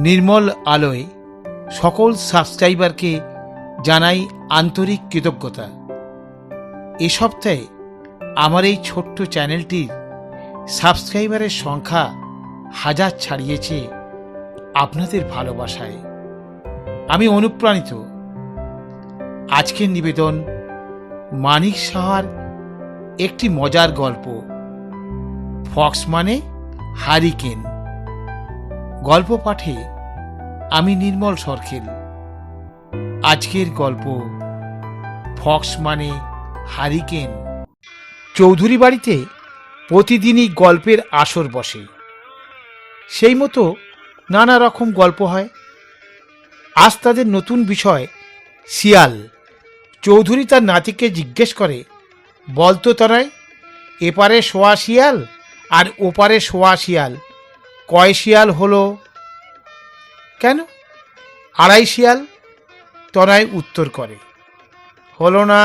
নির্মল আলোয় সকল সাবস্ক্রাইবারকে জানাই আন্তরিক কৃতজ্ঞতা। এ সপ্তাহে আমার এই ছোট্ট চ্যানেলটির সাবস্ক্রাইবারের সংখ্যা 1000 ছাড়িয়েছে আপনাদের ভালোবাসায়। আমি অনুপ্রাণিত। আজকের নিবেদন মানিক সাহার একটি মজার গল্প, ফক্স মানে হারিকেন। গল্প পাঠে আমি নির্মল সরকেল। আজকের গল্প ফক্স মানে হারিকেন। চৌধুরী বাড়িতে প্রতিদিনই গল্পের আসর বসে। সেই মতো নানা রকম গল্প হয়। আজ তাদের নতুন বিষয় শিয়াল। চৌধুরী তার নাতিকে জিজ্ঞেস করে, বলতো তরাই, এপারে শোয়া শিয়াল আর ওপারে শোয়া শিয়াল কয় শিয়াল হলো? কেন, 2.5 শিয়াল। তরাই উত্তর করে, হলো না,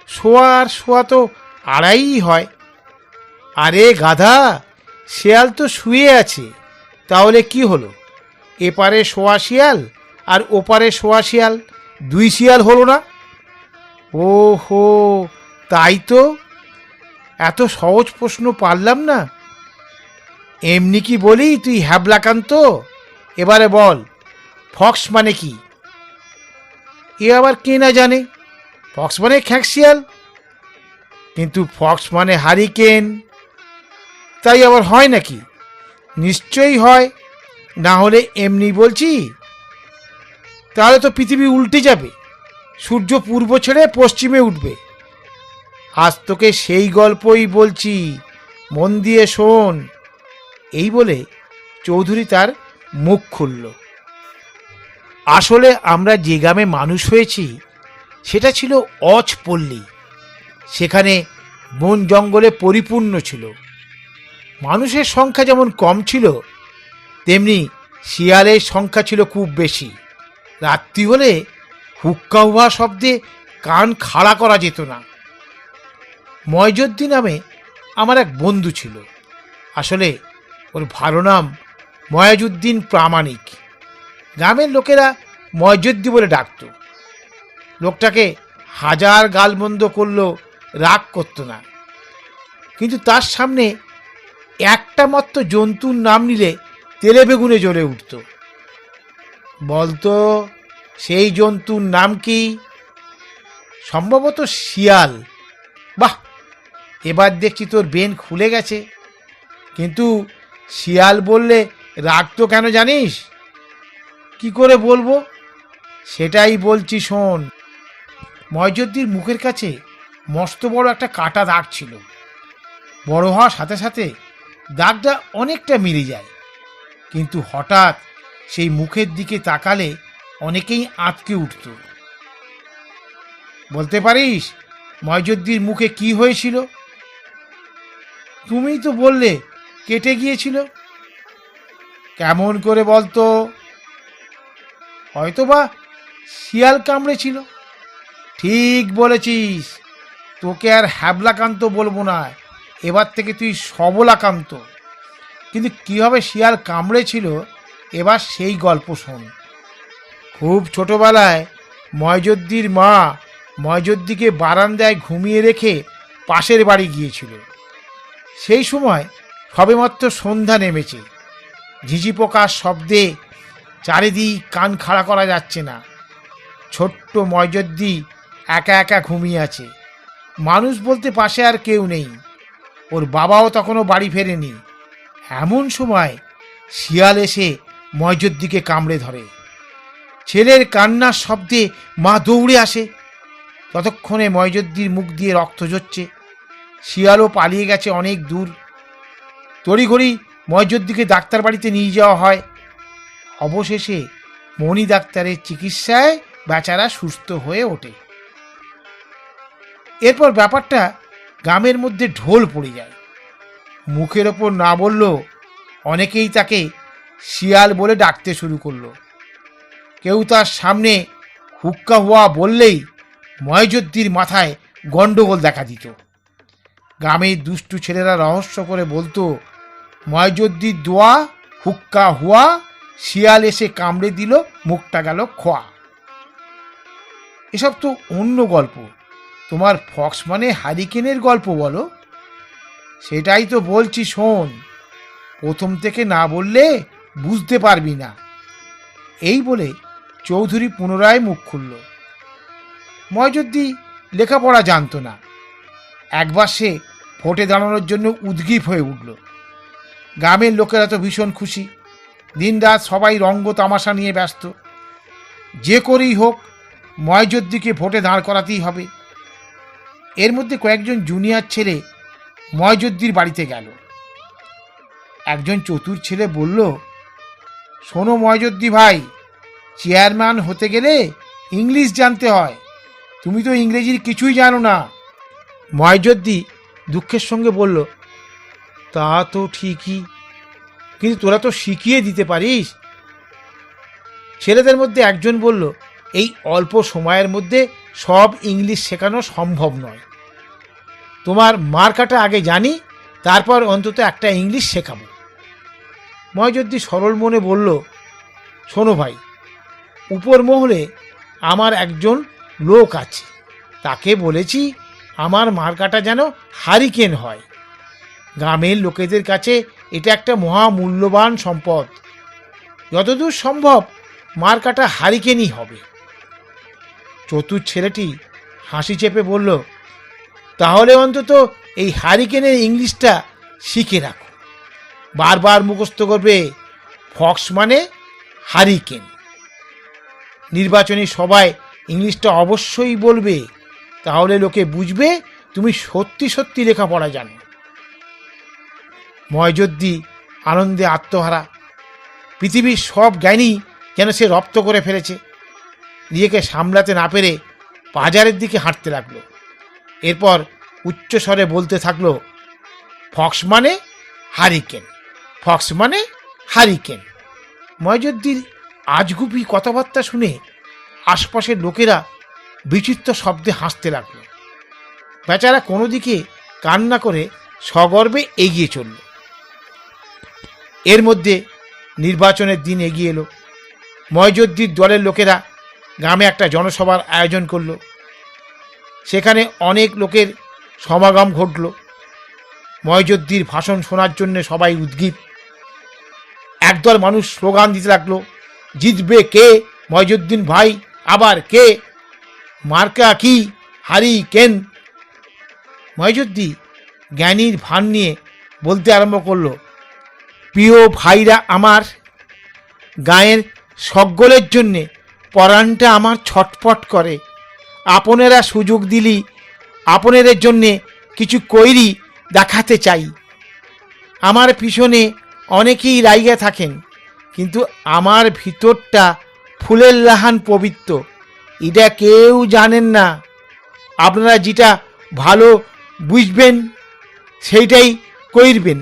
শোয়া আর শোয়া তো 2.5ই হয়। আরে গাধা, শিয়াল তো শুয়ে আছে, তাহলে কি হলো? এপারে শোয়া শিয়াল আর ওপারে শোয়া শিয়াল 2 শিয়াল হলো না? ও হো, তাই তো। এত সহজ প্রশ্ন পারলাম না। এমনি কি বলি তুই হ্যাবলাকান্ত? এবারে বল, ফক্স মানে কি? এ আবার কে না জানে? ফক্স মানে খ্যাঁকশিয়াল, কিন্তু ফক্স মানে হারিকেন। তাই আবার হয় নাকি? নিশ্চয়ই হয়, না হলে এমনি বলছি? তাহলে তো পৃথিবী উল্টে যাবে, সূর্য পূর্ব ছেড়ে পশ্চিমে উঠবে। আজ তোকে সেই গল্পই বলছি, মন দিয়ে শোন। এই বলে চৌধুরী তার মুখ খুলল। আসলে আমরা যে গ্রামে মানুষ হয়েছি সেটা ছিল অজপল্লী। সেখানে বন জঙ্গলে পরিপূর্ণ ছিল। মানুষের সংখ্যা যেমন কম ছিল, তেমনি শিয়ালের সংখ্যা ছিল খুব বেশি। রাত্রি হলে হুক্কা হুয়া শব্দে কান খাড়া করা যেত না। ময়জুদ্দিন নামে আমার এক বন্ধু ছিল। আসলে ওর ভালো নাম ময়াজুদ্দিন প্রামাণিক। গ্রামের লোকেরা ময়জুদ্দি বলে ডাকত। লোকটাকে 1000 গালমন্দ করলেও রাগ করতো না। কিন্তু তার সামনে একটা মাত্র জন্তুর নাম নিলে তেলে বেগুনে জ্বলে উঠত। বলতো সেই জন্তুর নাম কি? সম্ভবত শিয়াল। বাহ, এবার দেখছি তোর বেন খুলে গেছে। কিন্তু শিয়াল বললে রাগ তো কেন জানিস? কি করে বলবো, সেটাই বলছি শোন। ময়জুদ্দির মুখের কাছে মস্ত বড় একটা কাটা দাগ ছিল। বড় হওয়ার সাথে সাথে দাগটা অনেকটা মিলে যায়, কিন্তু হঠাৎ সেই মুখের দিকে তাকালে অনেকেই আঁতকে উঠত। বলতে পারিস ময়জুদ্দির মুখে কি হয়েছিল? তুমিই তো বললে কেটে গিয়েছিল। কেমন করে বলতো? হয়তোবা শিয়াল কামড়েছিল। ঠিক বলেছিস, তোকে আর হ্যাবলাকান্ত বলবো না, এবার থেকে তুই সবলাকান্ত। কিন্তু কীভাবে শিয়াল কামড়েছিল এবার সেই গল্প শোন। খুব ছোটবেলায় ময়জুদ্দির মা ময়জুদ্দিকে বারান্দায় ঘুমিয়ে রেখে পাশের বাড়ি গিয়েছিল। সেই সময় সবেমাত্র সন্ধ্যা নেমেছে। ঝিঝি পোকার শব্দে চারিদিক কান খাড়া করা যাচ্ছে না। ছোট্ট ময়জুদ্দি একা একা ঘুমিয়ে আছে। মানুষ বলতে পাশে আর কেউ নেই। ওর বাবাও তখনও বাড়ি ফেরেনি। এমন সময় শিয়াল এসে ময়জুদ্দিকে কামড়ে ধরে। ছেলের কান্নার শব্দে মা দৌড়ে আসে। ততক্ষণে ময়জুদ্দির মুখ দিয়ে রক্ত ঝরছে। শিয়ালও পালিয়ে গেছে অনেক দূর। তড়িঘড়ি ময়জুদ্দিকে ডাক্তার বাড়িতে নিয়ে যাওয়া হয়। অবশেষে মণি ডাক্তারের চিকিৎসায় বেচারা সুস্থ হয়ে ওঠে। এরপর ব্যাপারটা গ্রামের মধ্যে ঢোল পড়ে যায়। মুখের ওপর না বললেও অনেকেই তাকে শিয়াল বলে ডাকতে শুরু করলো। কেউ তার সামনে হুক্কা হুয়া বললেই ময়জুদ্দির মাথায় গন্ডগোল দেখা দিত। গ্রামের দুষ্টু ছেলেরা রহস্য করে বলতো, ময়জুদ্দির দোয়া হুক্কা হুয়া, শিয়াল এসে কামড়ে দিল, মুখটা গেল খোয়া। এসব তো অন্য গল্প, তোমার ফক্স মানে হারিকেনের গল্প বলো। সেটাই তো বলছি, শোন, প্রথম থেকে না বললে বুঝতে পারবি না। এই বলে চৌধুরী পুনরায় মুখ খুলল। ময়জুদ্দি লেখাপড়া জানতো না। একবার সে ভোটে দাঁড়ানোর জন্য উদ্গ্রীব হয়ে উঠল। গ্রামের লোকেরা তো ভীষণ খুশি, দিনরাত সবাই রঙ্গ তামাশা নিয়ে ব্যস্ত। যে করেই হোক ময়জুদ্দিকে ভোটে দাঁড় করাতেই হবে। এর মধ্যে কয়েকজন জুনিয়র ছেলে ময়জুদ্দির বাড়িতে গেল। একজন চতুর ছেলে বলল, শোনো ময়জুদ্দি ভাই, চেয়ারম্যান হতে গেলে ইংলিশ জানতে হয়, তুমি তো ইংরেজির কিছুই জানো না। ময়জুদ্দি দুঃখের সঙ্গে বলল, তা তো ঠিকই, কিন্তু তোরা তো শিখিয়ে দিতে পারিস। ছেলেদের মধ্যে একজন বলল, এই অল্প সময়ের মধ্যে সব ইংলিশ শেখানো সম্ভব নয়, তোমার মার্কাটা আগে জানি, তারপর অন্তত একটা ইংলিশ শেখাবো। ময়জুদ্দি সরল মনে বলল, শোনো ভাই, উপর মহলে আমার একজন লোক আছে, তাকে বলেছি আমার মার্কাটা যেন হারিকেন হয়। গ্রামের লোকেদের কাছে এটা একটা মহামূল্যবান সম্পদ, যতদূর সম্ভব মার্কাটা হারিকেনই হবে। চতুর ছেলেটি হাসি চেপে বলল, তাহলে অন্তত এই হারিকেনের ইংলিশটা শিখে রাখো, বারবার মুখস্থ করবে, ফক্স মানে হারিকেন। নির্বাচনী সভায় ইংলিশটা অবশ্যই বলবে, তাহলে লোকে বুঝবে তুমি সত্যি সত্যি লেখাপড়া জানো। ময়জুদ্দি আনন্দে আত্মহারা। পৃথিবীর সব জ্ঞানই যেন সে রপ্ত করে ফেলেছে। নিজেকে সামলাতে না পেরে বাজারের দিকে হাঁটতে লাগলো। এরপর উচ্চস্বরে বলতে থাকলো, ফক্স মানে হারিকেন, ফক্স মানে হারিকেন। ময়জুদ্দির আজগুবি কথাবার্তা শুনে আশপাশের লোকেরা বিচিত্র শব্দে হাসতে লাগলো। বেচারা কোনো দিকে কান্না করে সগর্বে এগিয়ে চলল। এর মধ্যে নির্বাচনের দিন এগিয়ে এলো। ময়জুদ্দির দলের লোকেরা গ্রামে একটা জনসভার আয়োজন করল। সেখানে অনেক লোকের সমাগম ঘটল। ময়জুদ্দির ভাষণ শোনার জন্য সবাই উদ্গ্রীব। একদল মানুষ স্লোগান দিতে লাগলো, জিতবে কে, ময়জুদ্দিন ভাই আবার কে, মার্কা কি, হারিকেন। ময়জুদ্দি জ্ঞানীর ভান নিয়ে বলতে আরম্ভ করল, প্রিয় ভাইরা আমার, গায়ের সকলের জন্যে পরাণটা আমার ছটপট করে। আপনারা সুযোগ দিলি আপনাদের জন্যে কিছু কইরি দেখাতে চাই। আমার পিছনে অনেকেই রাইগা থাকেন, কিন্তু আমার ভিতরটা ফুলের লাহান পবিত্র, এটা কেউ জানেন না। আপনারা যেটা ভালো বুঝবেন সেইটাই কইরবেন,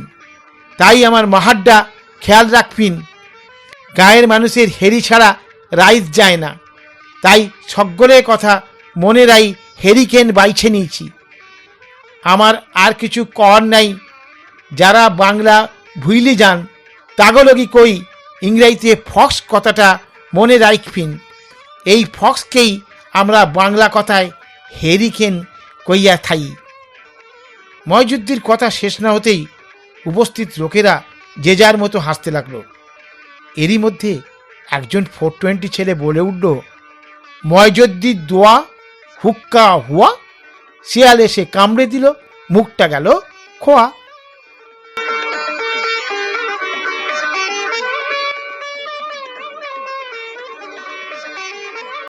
তাই আমার মাহাড্ডা খেয়াল রাখবেন। গায়ের মানুষের হেরি ছাড়া রাইজ যায় না, তাই সকলের কথা মনে রাই হেরিকেন বাইছে নিয়েছি। আমার আর কিছু কর নাই। যারা বাংলা ভুইলে যান তাগলগি কই ইংরেজিতে ফক্স কথাটা মনে রাখবেন। এই ফক্সকেই আমরা বাংলা কথায় হেরিকেন কইয়া থাই। ময়জুদ্দির কথা শেষ না হতেই উপস্থিত লোকেরা যে যার মতো হাসতে লাগলো। এরই মধ্যে একজন 420 ছেলে বলে উঠল, ময়জুদ্দির দোয়া, হুক্কা হুয়া, শিয়াল এসে কামড়ে দিল, মুখটা গেল খোয়া।